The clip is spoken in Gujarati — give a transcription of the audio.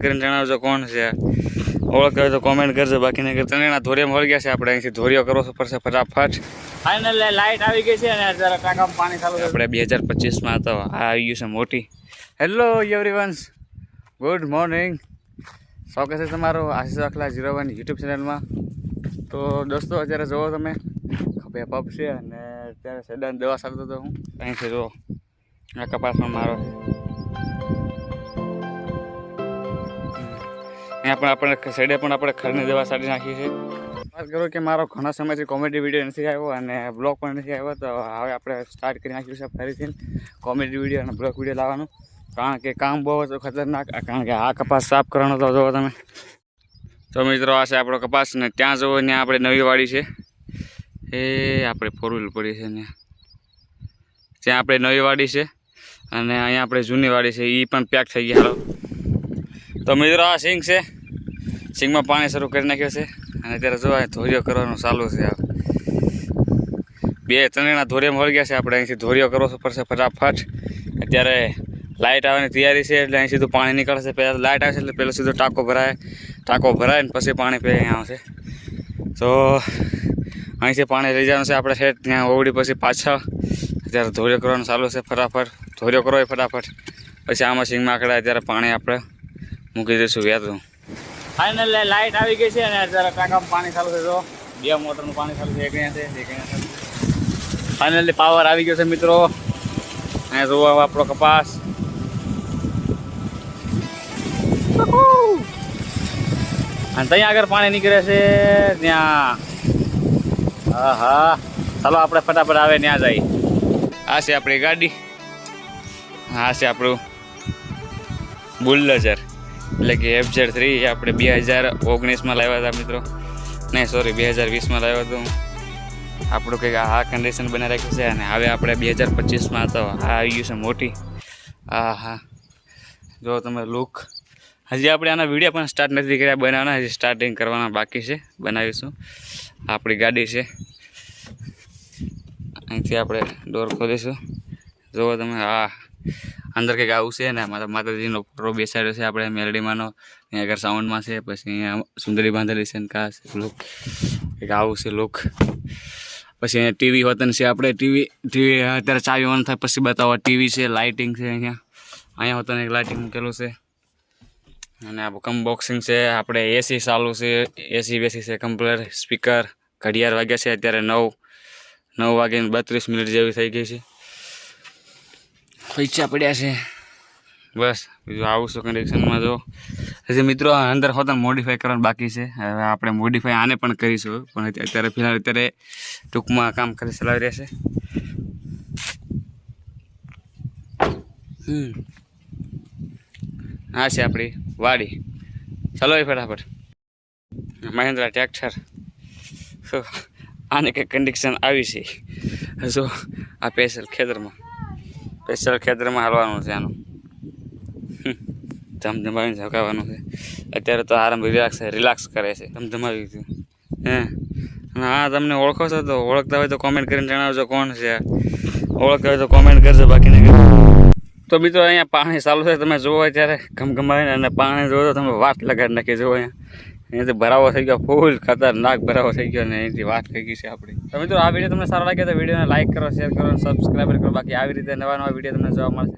કરીને જણાવજો કોણ છે, ઓળખ હોય તો કોમેન્ટ કરજો. બાકી નહીં તનેના ધોરિયા મળી ગયા છે, આપણે અહીંથી ધોરિયો કરવો પડશે ફટાફટ. ફાઇનલ લાઇટ આવી ગઈ છે અને જરા ટાંકામાં પાણી ચાલુ છે. આપણે 2025માં તો આ આવી ગયું છે મોટી. Hello everyones, good morning. સ્વાગત છે તમારું આશીષ વાખલા 01 યુટ્યુબ ચેનલમાં. તો દોસ્તો અત્યારે જુઓ તમે ખભે પપ છે અને અત્યારે સેડાન દવા સારતો હતો હું. અહીંથી જુઓ આ કપાસમાં મારો છે. અહીંયા પણ આપણે સાઈડે પણ આપણે ખરની દવા સાડી નાખી છે. વાત કરું કે મારો ઘણા સમયથી કોમેડી વિડીયો નથી આવ્યો અને બ્લોગ પણ નથી આવ્યો, તો હવે આપણે સ્ટાર્ટ કરી નાખ્યું છે ફરીથી કોમેડી વિડીયો અને બ્લોગ વિડીયો લાવવાનું. કારણ કે કામ બહુ હતું ખતરનાક, કારણ કે આ કપાસ સાફ કરવાનો તો જુઓ તમે. તો મિત્રો આ છે આપણો કપાસ ને ત્યાં જુઓ ત્યાં આપણે નવી વાડી છે, એ આપણે 4 વ્હીલ પડી છે ને ત્યાં આપણે નવી વાડી છે અને અહીંયા આપણે જૂની વાડી છે, એ પણ પેક થઈ ગયા. તો મિત્રો આ સિંગ છે, સિંગમાં પાણી શરૂ કરી નાખ્યું છે અને અત્યારે જો ધોરિયો કરવાનું ચાલુ છે. 2-3 ધોરિયા મળી ગયા છે, આપણે અહીંથી ધોરિયો કરવો પડશે ફટાફટ. અત્યારે લાઇટ આવવાની તૈયારી છે એટલે અહીં સીધું પાણી નીકળશે. પહેલાં લાઇટ આવશે એટલે પહેલાં સીધો ટાંકો ભરાય ને પછી પાણી અહીંયા આવશે. તો અહીંથી પાણી લઈ જવાનું છે આપણે ઠેઠ ત્યાં ઓવડી, પછી પાછળ અત્યારે ધોરિયો કરવાનું ચાલુ છે ફટાફટ. ધોરિયો કરવો હોય ફટાફટ, પછી આમાં સિંગમાં આકડા અત્યારે પાણી આપણે મૂકી દઈશું વ્યાતું. ફાઇનલ લાઇટ આવી ગઈ છે અને અત્યારે ટાંકામાં પાણી ચાલુ છે. તો 2 મોટરનું પાણી ચાલુ છે, એક અહીંયા છે એક અહીંયા છે. ફાઇનલી પાવર આવી ગયો છે મિત્રો. અહીંયા જોવા આપણો કપાસ અને ત્યાં આગળ પાણી નીકળે છે ત્યાં. હા ચાલો આપણે ફટાફટ આવે ત્યાં જઈએ. આ છે આપણી ગાડી, આ છે આપણું બુલડોઝર એટલે કે FZ3. આપણે 2019માં લાવ્યા હતા મિત્રો, નહીં સોરી 2020માં લાવ્યો હતો. આપણું કંઈક આ કન્ડિશન બનાવી રાખ્યું છે અને હવે આપણે 2025માં તો આ આવી ગયું છે મોટી. હા જો તમે લુક. હજી આપણે આના વિડીયો પણ સ્ટાર્ટ નથી કર્યા બનાવવાના, હજી સ્ટાર્ટિંગ કરવાના બાકી છે, બનાવીશું. આપણી ગાડી છે, અહીંથી આપણે ડોર ખોલીશું. જુઓ તમે હા અંદર કંઈક આવું છે ને માતાજીનો ફોટો બેસાડ્યો છે આપણે મેલડીમાંનો, અહીંયા આગળ સાઉન્ડમાં છે. પછી અહીંયા સુંદરી બાંધેલી છે ને કા છે લુક કંઈક આવું છે લુક. પછી અહીંયા ટીવી વતન છે આપણે, ટીવી અત્યારે ચાવી ઓન થાય પછી બતાવો. ટીવી છે, લાઇટિંગ છે, અહીંયા વતન એક લાઇટિંગ મૂકેલું છે અને આ કમ બોક્સિંગ છે. આપણે એસી ચાલુ છે, એસી બેસી છે કમ્પ્લેટ. સ્પીકર, ઘડિયાળ વાગ્યા છે અત્યારે 9 વાગ્યાને 32 મિનિટ જેવી થઈ ગઈ છે. પૈસા પડ્યા છે બસ, બીજું આવું છું કન્ડિશનમાં. જો હજી મિત્રો અંદર હોતા મોડિફાઈ કરવાનું બાકી છે. હવે આપણે મોડિફાઈ આને પણ કરીશું, પણ અત્યારે ફિલહાલ અત્યારે ટૂંકમાં કામ કરી ચલાવી રહેશે. આ છે આપણી વાડી. ચાલો એ ફટાફટ મહિન્દ્રા ટ્રેક્ટર. આને કંઈક કન્ડિશન આવી છે. જો આ સ્પેશિયલ ખેતરમાં હાલવાનું છે આનું, ધમધમાવીને ઝકાવવાનું છે. અત્યારે તો આરામ રિલેક્સ કરે છે, ધમધમાવી ગયું. હા તમને ઓળખો છો તો ઓળખતા હોય તો કોમેન્ટ કરીને જણાવજો કોણ છે, ઓળખતા હોય તો કોમેન્ટ કરજો. બાકી નહીં તો મિત્રો અહીંયા પાણી ચાલુ છે, તમે જુઓ અત્યારે ઘમઘમાવીને અને પાણી જુઓ તો તમે વાટ લગાડી નાખી. જુઓ અહીંયાથી ભરાવો થઈ ગયો, ફૂલ ખતરનાક ભરાવો થઈ ગયો અને અહીંથી વાત થઈ ગઈ છે આપણી. તો મિત્રો આ વિડીયો તમને સારો લાગે તો વિડીયોને લાઈક કરો, શેર કરો અને સબસ્ક્રાઈબર કરો. બાકી આવી રીતે નવા વિડીયો તમને જોવા મળશે.